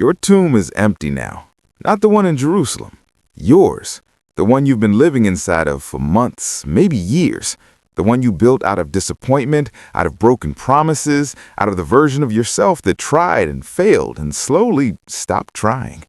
Your tomb is empty now. Not the one in Jerusalem. Yours. The one you've been living inside of for months, maybe years. The one you built out of disappointment, out of broken promises, out of the version of yourself that tried and failed and slowly stopped trying.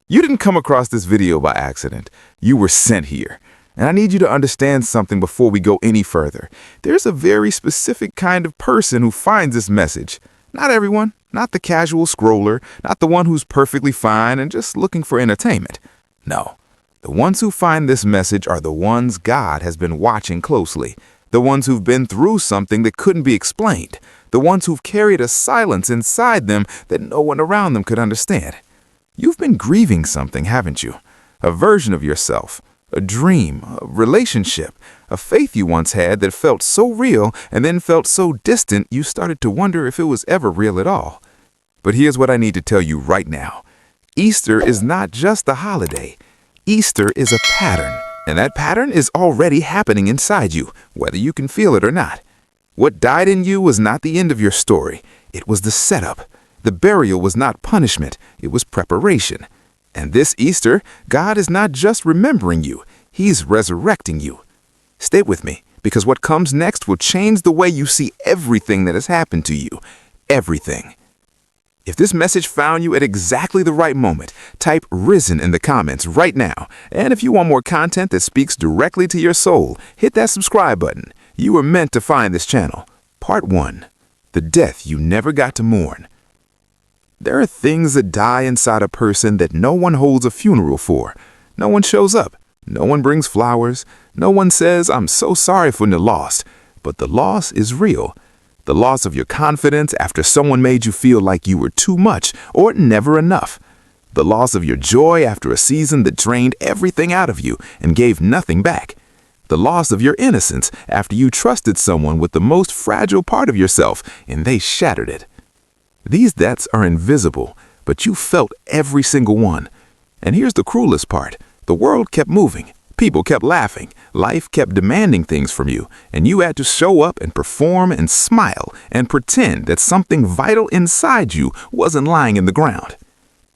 You didn't come across this video by accident. You were sent here. And I need you to understand something before we go any further. There's a very specific kind of person who finds this message. Not everyone, not the casual scroller, not the one who's perfectly fine and just looking for entertainment. No, the ones who find this message are the ones God has been watching closely. The ones who've been through something that couldn't be explained. The ones who've carried a silence inside them that no one around them could understand. You've been grieving something, haven't you? A version of yourself. A dream, a relationship, a faith you once had that felt so real and then felt so distant you started to wonder if it was ever real at all. But here's what I need to tell you right now. Easter is not just a holiday. Easter is a pattern, and that pattern is already happening inside you, whether you can feel it or not. What died in you was not the end of your story. It was the setup. The burial was not punishment. It was preparation. And this Easter, God is not just remembering you, He's resurrecting you. Stay with me, because what comes next will change the way you see everything that has happened to you. Everything. If this message found you at exactly the right moment, type "Risen" in the comments right now. And if you want more content that speaks directly to your soul, hit that subscribe button. You were meant to find this channel. Part 1. The death you never got to mourn. There are things that die inside a person that no one holds a funeral for. No one shows up. No one brings flowers. No one says, "I'm so sorry for the loss." But the loss is real. The loss of your confidence after someone made you feel like you were too much or never enough. The loss of your joy after a season that drained everything out of you and gave nothing back. The loss of your innocence after you trusted someone with the most fragile part of yourself and they shattered it. These deaths are invisible, but you felt every single one. And here's the cruelest part. The world kept moving. People kept laughing. Life kept demanding things from you. And you had to show up and perform and smile and pretend that something vital inside you wasn't lying in the ground.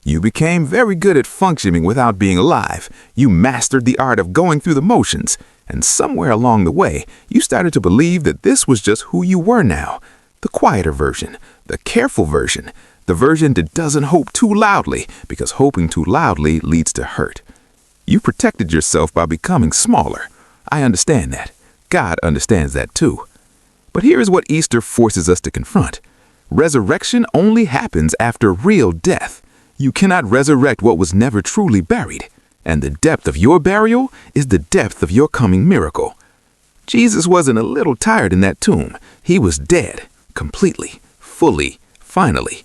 You became very good at functioning without being alive. You mastered the art of going through the motions. And somewhere along the way, you started to believe that this was just who you were now. The quieter version, the careful version, the version that doesn't hope too loudly, because hoping too loudly leads to hurt. You protected yourself by becoming smaller. I understand that. God understands that too. But here is what Easter forces us to confront. Resurrection only happens after real death. You cannot resurrect what was never truly buried. And the depth of your burial is the depth of your coming miracle. Jesus wasn't a little tired in that tomb. He was dead. Completely, fully, finally.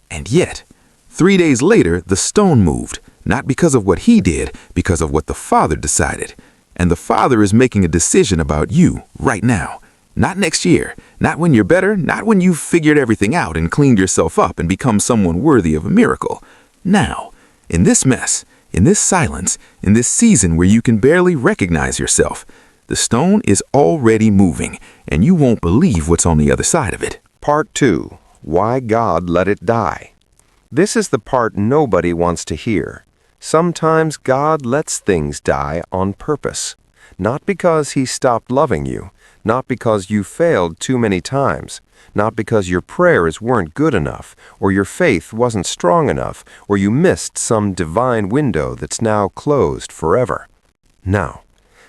And yet, 3 days later, the stone moved, not because of what he did, because of what the Father decided. And the Father is making a decision about you right now. Not next year, not when you're better, not when you've figured everything out and cleaned yourself up and become someone worthy of a miracle. Now, in this mess, in this silence, in this season where you can barely recognize yourself, the stone is already moving, and you won't believe what's on the other side of it. Part 2. Why God Let It Die. This is the part nobody wants to hear. Sometimes God lets things die on purpose. Not because He stopped loving you, not because you failed too many times, not because your prayers weren't good enough, or your faith wasn't strong enough, or you missed some divine window that's now closed forever. No.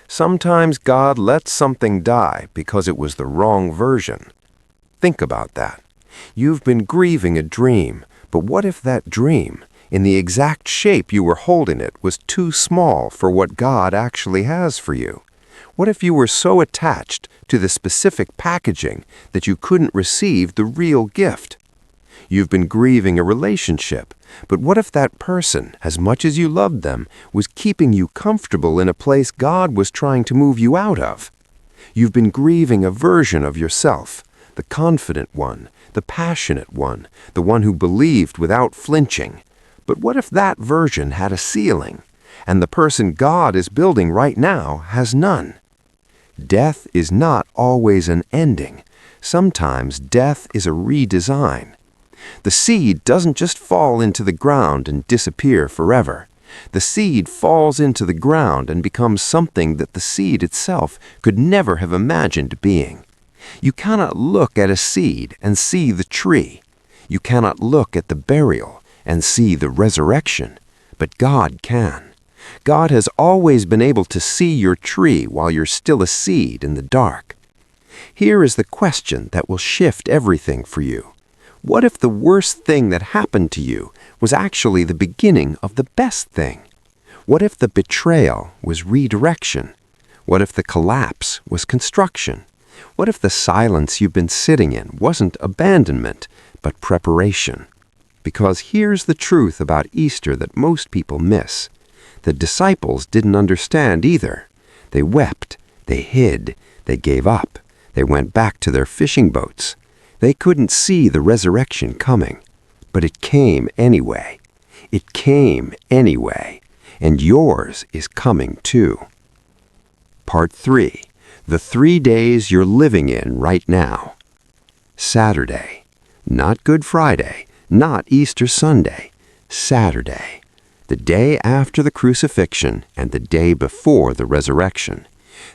Sometimes God lets something die because it was the wrong version. Think about that. You've been grieving a dream, but what if that dream, in the exact shape you were holding it, was too small for what God actually has for you? What if you were so attached to the specific packaging that you couldn't receive the real gift? You've been grieving a relationship, but what if that person, as much as you loved them, was keeping you comfortable in a place God was trying to move you out of? You've been grieving a version of yourself, the confident one, the passionate one, the one who believed without flinching. But what if that version had a ceiling, and the person God is building right now has none? Death is not always an ending. Sometimes death is a redesign. The seed doesn't just fall into the ground and disappear forever. The seed falls into the ground and becomes something that the seed itself could never have imagined being. You cannot look at a seed and see the tree. You cannot look at the burial and see the resurrection, but God can. God has always been able to see your tree while you're still a seed in the dark. Here is the question that will shift everything for you. What if the worst thing that happened to you was actually the beginning of the best thing? What if the betrayal was redirection? What if the collapse was construction? What if the silence you've been sitting in wasn't abandonment, but preparation? Because here's the truth about Easter that most people miss. The disciples didn't understand either. They wept, they hid, they gave up, they went back to their fishing boats. They couldn't see the resurrection coming, but it came anyway. It came anyway, and yours is coming too. Part 3. The 3 days you're living in right now. Saturday. Not Good Friday, not Easter Sunday. Saturday. The day after the crucifixion and the day before the resurrection.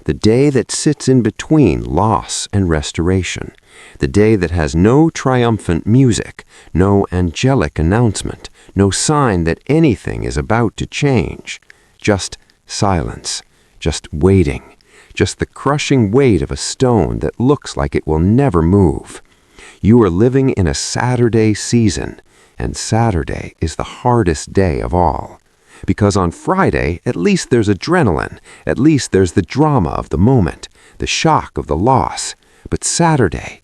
The day that sits in between loss and restoration. The day that has no triumphant music, no angelic announcement, no sign that anything is about to change. Just silence, just waiting, just the crushing weight of a stone that looks like it will never move. You are living in a Saturday season, and Saturday is the hardest day of all. Because on Friday, at least there's adrenaline, at least there's the drama of the moment, the shock of the loss. But Saturday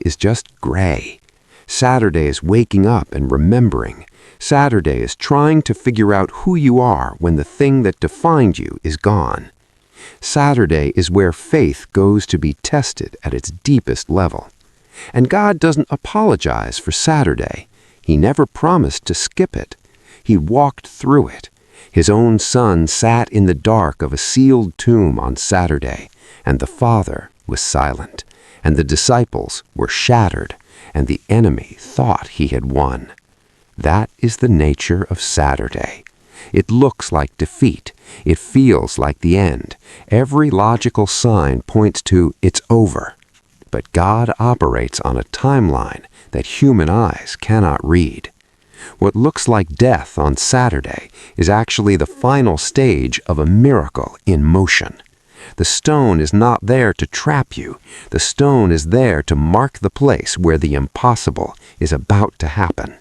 is just gray. Saturday is waking up and remembering. Saturday is trying to figure out who you are when the thing that defined you is gone. Saturday is where faith goes to be tested at its deepest level. And God doesn't apologize for Saturday. He never promised to skip it. He walked through it. His own Son sat in the dark of a sealed tomb on Saturday, and the Father was silent, and the disciples were shattered, and the enemy thought he had won. That is the nature of Saturday. It looks like defeat. It feels like the end. Every logical sign points to it's over. But God operates on a timeline that human eyes cannot read. What looks like death on Saturday is actually the final stage of a miracle in motion. The stone is not there to trap you. The stone is there to mark the place where the impossible is about to happen.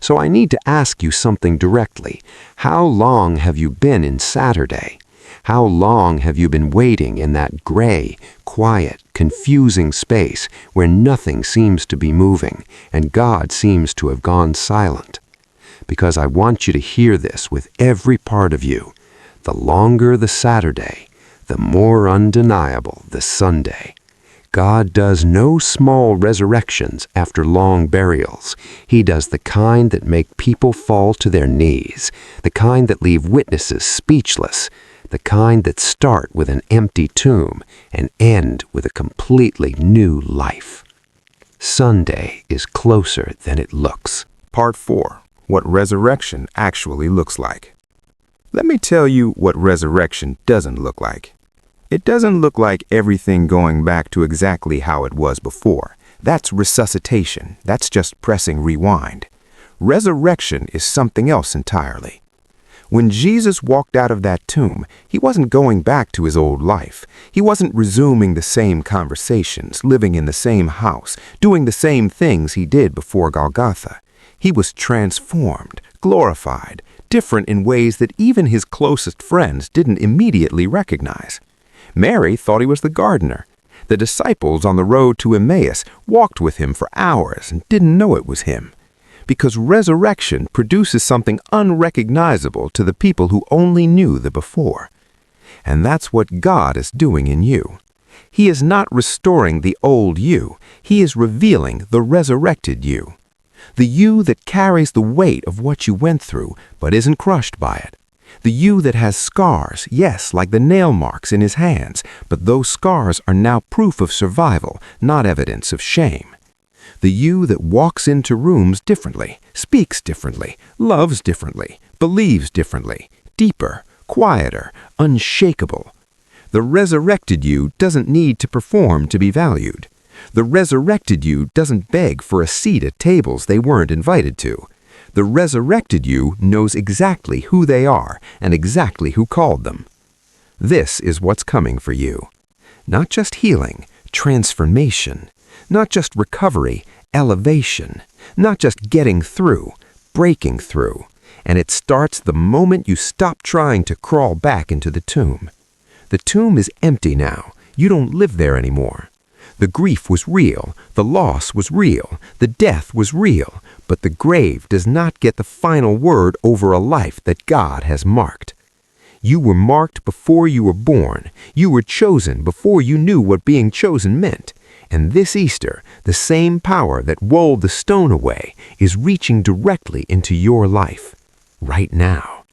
So I need to ask you something directly. How long have you been in Saturday? How long have you been waiting in that gray, quiet, confusing space where nothing seems to be moving and God seems to have gone silent? Because I want you to hear this with every part of you. The longer the Saturday, the more undeniable the Sunday. God does no small resurrections after long burials. He does the kind that make people fall to their knees, the kind that leave witnesses speechless, the kind that start with an empty tomb and end with a completely new life. Sunday is closer than it looks. Part 4. What resurrection actually looks like. Let me tell you what resurrection doesn't look like. It doesn't look like everything going back to exactly how it was before. That's resuscitation. That's just pressing rewind. Resurrection is something else entirely. When Jesus walked out of that tomb, he wasn't going back to his old life. He wasn't resuming the same conversations, living in the same house, doing the same things he did before Golgotha. He was transformed, glorified, different in ways that even his closest friends didn't immediately recognize. Mary thought he was the gardener. The disciples on the road to Emmaus walked with him for hours and didn't know it was him. Because resurrection produces something unrecognizable to the people who only knew the before. And that's what God is doing in you. He is not restoring the old you. He is revealing the resurrected you. The you that carries the weight of what you went through, but isn't crushed by it. The you that has scars, yes, like the nail marks in his hands, but those scars are now proof of survival, not evidence of shame. The you that walks into rooms differently, speaks differently, loves differently, believes differently, deeper, quieter, unshakable. The resurrected you doesn't need to perform to be valued. The resurrected you doesn't beg for a seat at tables they weren't invited to. The resurrected you knows exactly who they are and exactly who called them. This is what's coming for you. Not just healing, transformation. Not just recovery, elevation. Not just getting through, breaking through. And it starts the moment you stop trying to crawl back into the tomb. The tomb is empty now. You don't live there anymore. The grief was real, the loss was real, the death was real, but the grave does not get the final word over a life that God has marked. You were marked before you were born. You were chosen before you knew what being chosen meant. And this Easter, the same power that rolled the stone away is reaching directly into your life, right now.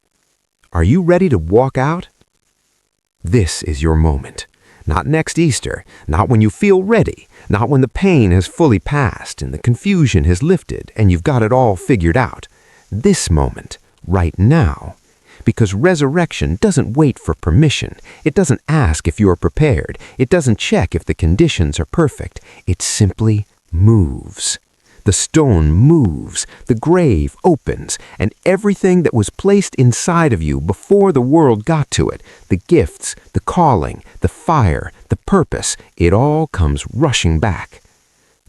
Are you ready to walk out? This is your moment. Not next Easter, not when you feel ready, not when the pain has fully passed and the confusion has lifted and you've got it all figured out. This moment, right now. Because resurrection doesn't wait for permission. It doesn't ask if you're prepared. It doesn't check if the conditions are perfect. It simply moves. The stone moves, the grave opens, and everything that was placed inside of you before the world got to it, the gifts, the calling, the fire, the purpose, it all comes rushing back.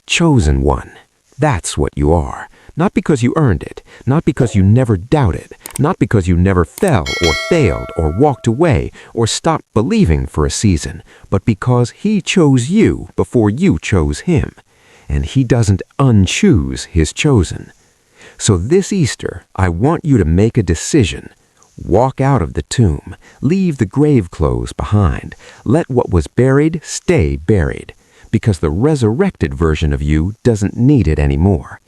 Chosen one, that's what you are. Not because you earned it, not because you never doubted, not because you never fell or failed or walked away or stopped believing for a season, but because He chose you before you chose Him. And He doesn't unchoose His chosen. So this Easter, I want you to make a decision. Walk out of the tomb. Leave the grave clothes behind. Let what was buried stay buried, because the resurrected version of you doesn't need it anymore.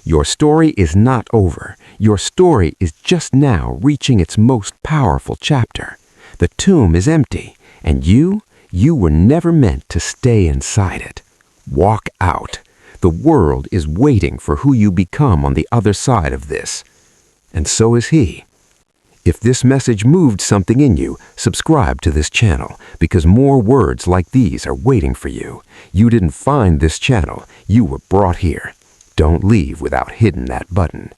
Your story is not over. Your story is just now reaching its most powerful chapter. The tomb is empty, and you were never meant to stay inside it. Walk out. The world is waiting for who you become on the other side of this. And so is He. If this message moved something in you, subscribe to this channel, because more words like these are waiting for you. You didn't find this channel. You were brought here. Don't leave without hitting that button.